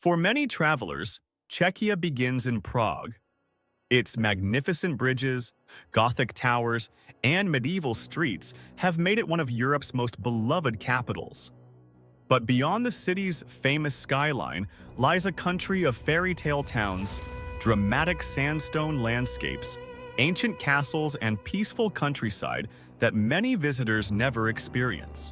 For many travelers, Czechia begins in Prague. Its magnificent bridges, Gothic towers, and medieval streets have made it one of Europe's most beloved capitals. But beyond the city's famous skyline lies a country of fairy tale towns, dramatic sandstone landscapes, ancient castles, and peaceful countryside that many visitors never experience.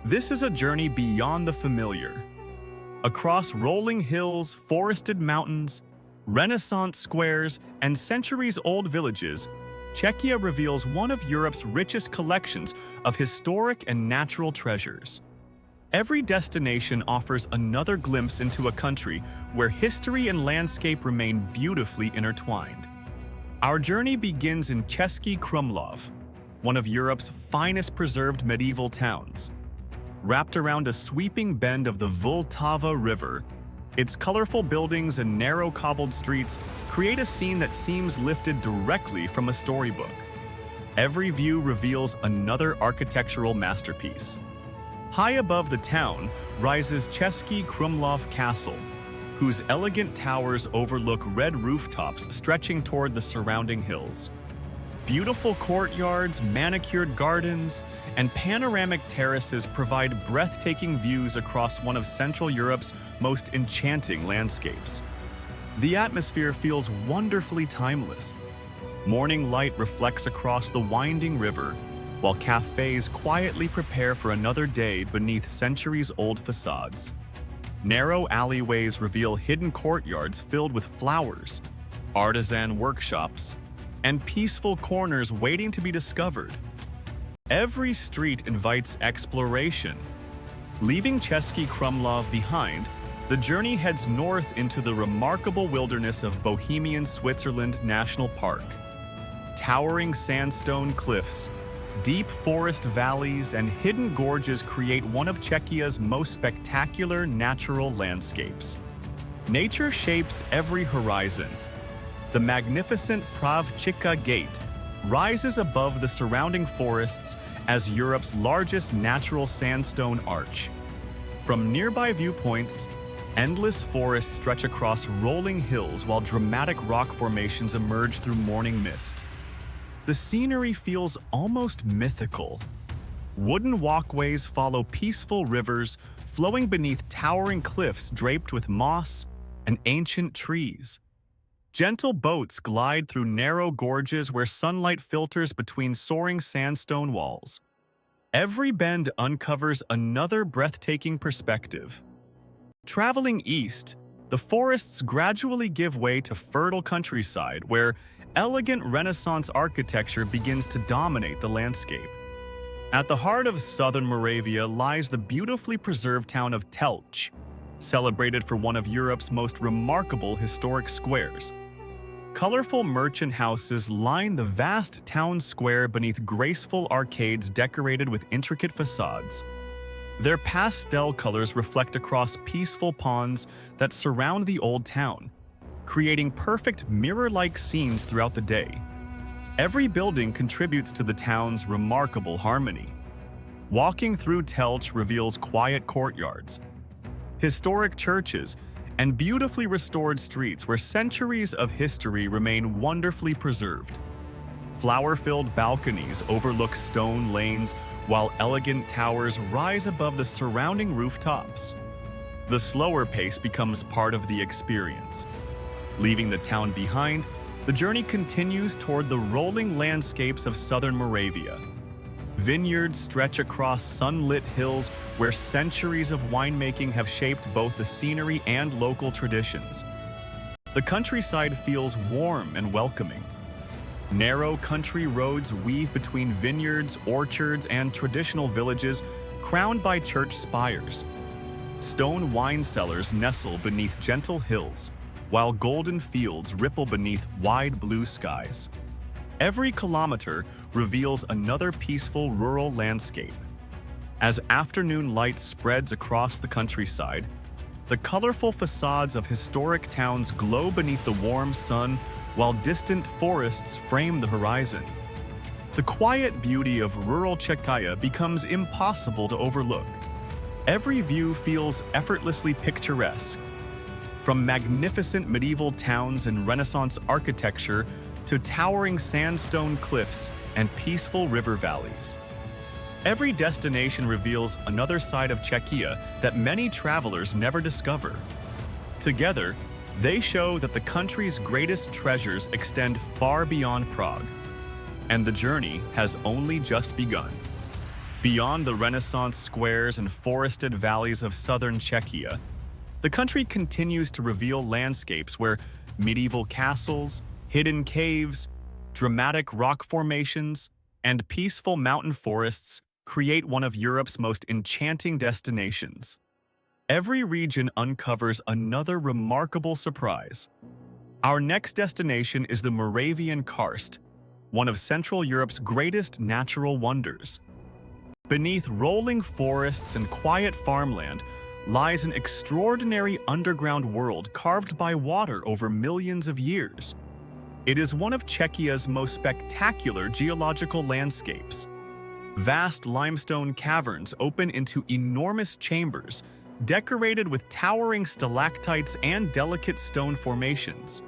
This is a journey beyond the familiar. Across rolling hills, forested mountains, Renaissance squares, and centuries-old villages, Czechia reveals one of Europe's richest collections of historic and natural treasures. Every destination offers another glimpse into a country where history and landscape remain beautifully intertwined. Our journey begins in Český Krumlov, one of Europe's finest preserved medieval towns. Wrapped around a sweeping bend of the Vltava River, its colorful buildings and narrow cobbled streets create a scene that seems lifted directly from a storybook. Every view reveals another architectural masterpiece. High above the town rises Český Krumlov Castle, whose elegant towers overlook red rooftops stretching toward the surrounding hills. Beautiful courtyards, manicured gardens, and panoramic terraces provide breathtaking views across one of Central Europe's most enchanting landscapes. The atmosphere feels wonderfully timeless. Morning light reflects across the winding river, while cafes quietly prepare for another day beneath centuries-old facades. Narrow alleyways reveal hidden courtyards filled with flowers, artisan workshops, and peaceful corners waiting to be discovered. Every street invites exploration. Leaving Český Krumlov behind, the journey heads north into the remarkable wilderness of Bohemian Switzerland National Park. Towering sandstone cliffs, deep forest valleys, and hidden gorges create one of Czechia's most spectacular natural landscapes. Nature shapes every horizon. The magnificent Pravčica Gate rises above the surrounding forests as Europe's largest natural sandstone arch. From nearby viewpoints, endless forests stretch across rolling hills while dramatic rock formations emerge through morning mist. The scenery feels almost mythical. Wooden walkways follow peaceful rivers flowing beneath towering cliffs draped with moss and ancient trees. Gentle boats glide through narrow gorges where sunlight filters between soaring sandstone walls. Every bend uncovers another breathtaking perspective. Traveling east, the forests gradually give way to fertile countryside where elegant Renaissance architecture begins to dominate the landscape. At the heart of southern Moravia lies the beautifully preserved town of Telč, celebrated for one of Europe's most remarkable historic squares. Colorful merchant houses line the vast town square beneath graceful arcades decorated with intricate facades. Their pastel colors reflect across peaceful ponds that surround the old town, creating perfect mirror-like scenes throughout the day. Every building contributes to the town's remarkable harmony. Walking through Telč reveals quiet courtyards, historic churches, and beautifully restored streets where centuries of history remain wonderfully preserved. Flower-filled balconies overlook stone lanes, while elegant towers rise above the surrounding rooftops. The slower pace becomes part of the experience. Leaving the town behind, the journey continues toward the rolling landscapes of southern Moravia. Vineyards stretch across sunlit hills where centuries of winemaking have shaped both the scenery and local traditions. The countryside feels warm and welcoming. Narrow country roads weave between vineyards, orchards, and traditional villages crowned by church spires. Stone wine cellars nestle beneath gentle hills, while golden fields ripple beneath wide blue skies. Every kilometer reveals another peaceful rural landscape. As afternoon light spreads across the countryside, the colorful facades of historic towns glow beneath the warm sun, while distant forests frame the horizon. The quiet beauty of rural Czechia becomes impossible to overlook. Every view feels effortlessly picturesque. from magnificent medieval towns and Renaissance architecture to towering sandstone cliffs and peaceful river valleys. Every destination reveals another side of Czechia that many travelers never discover. Together, they show that the country's greatest treasures extend far beyond Prague, and the journey has only just begun. Beyond the Renaissance squares and forested valleys of southern Czechia, the country continues to reveal landscapes where medieval castles, hidden caves, dramatic rock formations, and peaceful mountain forests create one of Europe's most enchanting destinations. Every region uncovers another remarkable surprise. Our next destination is the Moravian Karst, one of Central Europe's greatest natural wonders. Beneath rolling forests and quiet farmland lies an extraordinary underground world carved by water over millions of years. It is one of Czechia's most spectacular geological landscapes. Vast limestone caverns open into enormous chambers, decorated with towering stalactites and delicate stone formations.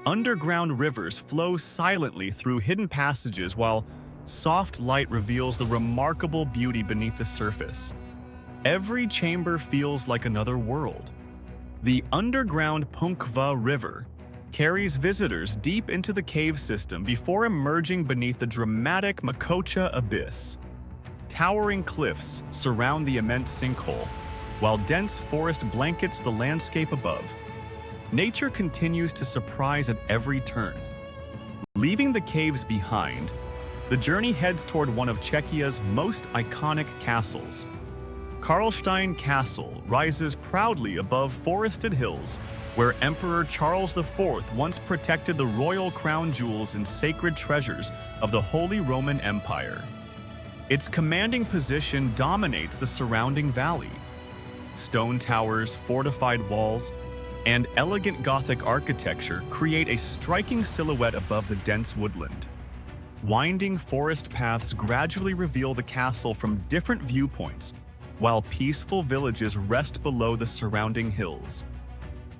Underground rivers flow silently through hidden passages while soft light reveals the remarkable beauty beneath the surface. Every chamber feels like another world. The underground Punkva River carries visitors deep into the cave system before emerging beneath the dramatic Makocha abyss. Towering cliffs surround the immense sinkhole, while dense forest blankets the landscape above. Nature continues to surprise at every turn. Leaving the caves behind, the journey heads toward one of Czechia's most iconic castles. Karlštejn Castle rises proudly above forested hills, where Emperor Charles IV once protected the royal crown jewels and sacred treasures of the Holy Roman Empire. Its commanding position dominates the surrounding valley. Stone towers, fortified walls, and elegant Gothic architecture create a striking silhouette above the dense woodland. Winding forest paths gradually reveal the castle from different viewpoints, while peaceful villages rest below the surrounding hills.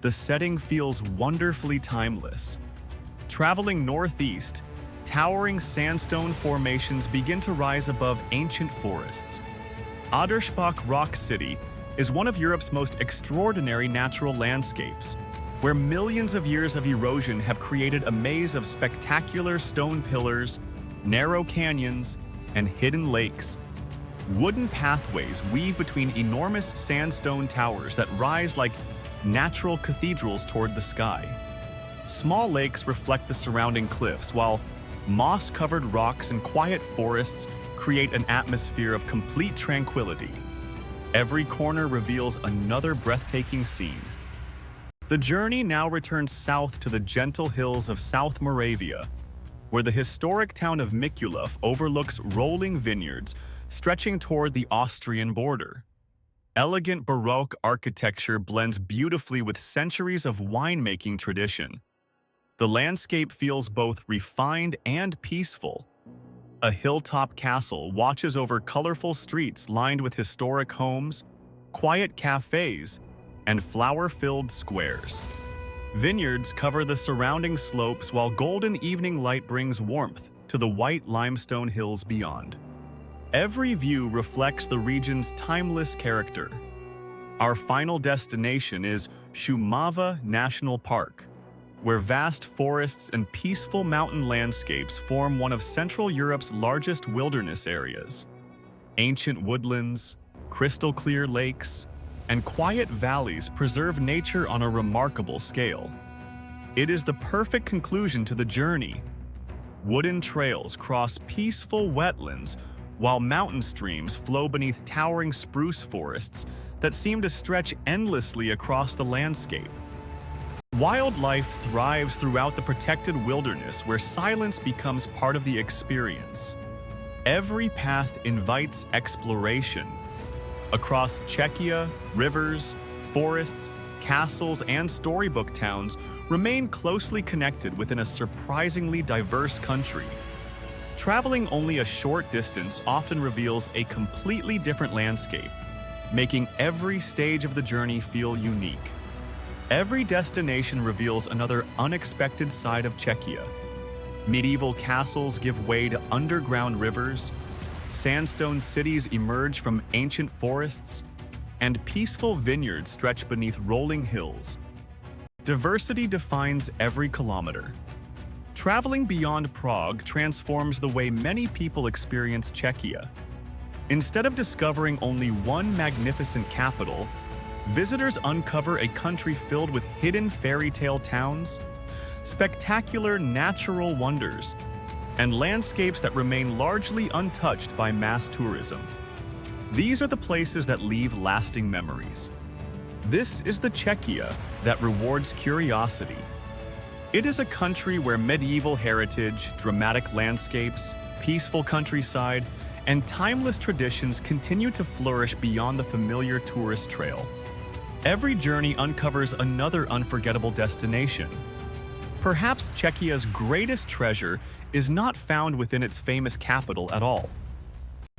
The setting feels wonderfully timeless. Traveling northeast, towering sandstone formations begin to rise above ancient forests. Adršpach Rock City is one of Europe's most extraordinary natural landscapes, where millions of years of erosion have created a maze of spectacular stone pillars, narrow canyons, and hidden lakes. Wooden pathways weave between enormous sandstone towers that rise like natural cathedrals toward the sky. Small lakes reflect the surrounding cliffs, while moss-covered rocks and quiet forests create an atmosphere of complete tranquility. Every corner reveals another breathtaking scene. The journey now returns south to the gentle hills of South Moravia, where the historic town of Mikulov overlooks rolling vineyards stretching toward the Austrian border. Elegant Baroque architecture blends beautifully with centuries of winemaking tradition. The landscape feels both refined and peaceful. A hilltop castle watches over colorful streets lined with historic homes, quiet cafes, and flower-filled squares. Vineyards cover the surrounding slopes while golden evening light brings warmth to the white limestone hills beyond. Every view reflects the region's timeless character. Our final destination is Šumava National Park, where vast forests and peaceful mountain landscapes form one of Central Europe's largest wilderness areas. Ancient woodlands, crystal-clear lakes, and quiet valleys preserve nature on a remarkable scale. It is the perfect conclusion to the journey. Wooden trails cross peaceful wetlands, while mountain streams flow beneath towering spruce forests that seem to stretch endlessly across the landscape. Wildlife thrives throughout the protected wilderness, where silence becomes part of the experience. Every path invites exploration. Across Czechia, rivers, forests, castles, and storybook towns remain closely connected within a surprisingly diverse country. Traveling only a short distance often reveals a completely different landscape, making every stage of the journey feel unique. Every destination reveals another unexpected side of Czechia. Medieval castles give way to underground rivers, sandstone cities emerge from ancient forests, and peaceful vineyards stretch beneath rolling hills. Diversity defines every kilometer. Traveling beyond Prague transforms the way many people experience Czechia. Instead of discovering only one magnificent capital, visitors uncover a country filled with hidden fairy tale towns, spectacular natural wonders, and landscapes that remain largely untouched by mass tourism. These are the places that leave lasting memories. This is the Czechia that rewards curiosity. It is a country where medieval heritage, dramatic landscapes, peaceful countryside, and timeless traditions continue to flourish beyond the familiar tourist trail. Every journey uncovers another unforgettable destination. Perhaps Czechia's greatest treasure is not found within its famous capital at all.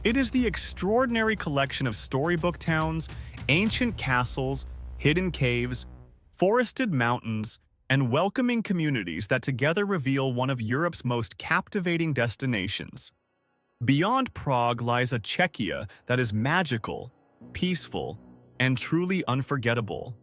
It is the extraordinary collection of storybook towns, ancient castles, hidden caves, forested mountains, and welcoming communities that together reveal one of Europe's most captivating destinations. Beyond Prague lies a Czechia that is magical, peaceful, and truly unforgettable.